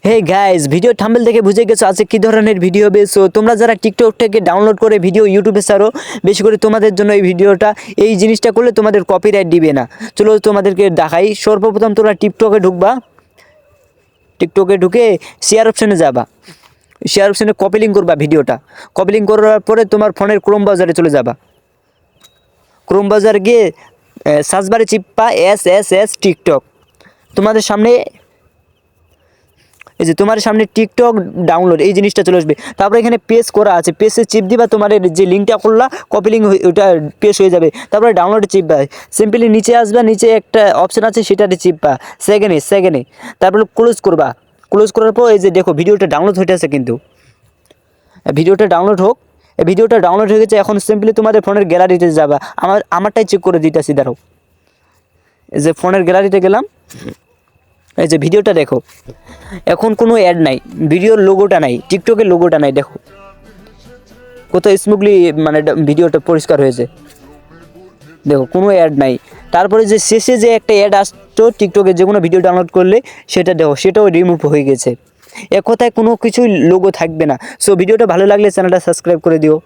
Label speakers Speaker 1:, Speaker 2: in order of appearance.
Speaker 1: Hey guys, video thumbnail দেখে বুঝে গেছো আজকে কি ধরনের ভিডিও হবে। সো তোমরা যারা টিকটক থেকে ডাউনলোড করে ভিডিও ইউটিউবে ছাড়ো, বেশি করে তোমাদের জন্য এই ভিডিওটা, এই জিনিসটা করলে তোমাদের কপিরাইট দিবে না। চলো তোমাদেরকে দেখাই। সর্বপ্রথম তোমরা টিকটকে ঢুকবা, টিকটকে ঢুকে শেয়ার অপশনে যাবা, শেয়ার অপশনে কপি লিঙ্ক করবা ভিডিওটা। কপি লিঙ্ক করার পরে তোমার ফোনের ক্রোম ব্রাউজারে চলে যাবা। ক্রোম ব্রাউজার গিয়ে সার্চ বারে চিপবা এস টিকটক। তোমাদের সামনে এই যে তোমার সামনে টিকটক ডাউনলোড এই জিনিসটা চলে আসবে। তারপরে এখানে পেজ করা আছে, পেজে চিপ দিবা, তোমার যে লিঙ্কটা করলা কপি লিঙ্ক ওটা পেজ হয়ে যাবে। তারপরে ডাউনলোডে চিপবা, সিম্পলি নিচে আসবা, নিচে একটা অপশন আছে সেটাতে চিপবা সেকেন্ডে। তারপরে ক্লোজ করবা। ক্লোজ করার পর এই যে দেখো ভিডিওটা ডাউনলোড হয়ে আছে, কিন্তু ভিডিওটা ডাউনলোড হোক। এই ভিডিওটা ডাউনলোড হয়ে গেছে। এখন সিম্পলি তোমাদের ফোনের গ্যালারিতে যাবা। আমারটাই চেক করে দিতেছি, দাঁড়াও। এই যে ফোনের গ্যালারিতে গেলাম, এই যে ভিডিওটা দেখো, এখন কোনো অ্যাড নাই, ভিডিওর লোগোটা নাই, টিকটকের লোগোটা নাই। দেখো কত স্মুথলি মানে ভিডিওটা পরিষ্কার হয়েছে। দেখো কোনো অ্যাড নাই। তারপরে যে শেষে যে একটা অ্যাড আসতো টিকটকে যে কোনো ভিডিও ডাউনলোড করলে, সেটা দেখো সেটাও রিমুভ হয়ে গেছে। এক কথায় কোনো কিছুই লোগো থাকবে না। সো ভিডিওটা ভালো লাগলে চ্যানেলটা সাবস্ক্রাইব করে দিও।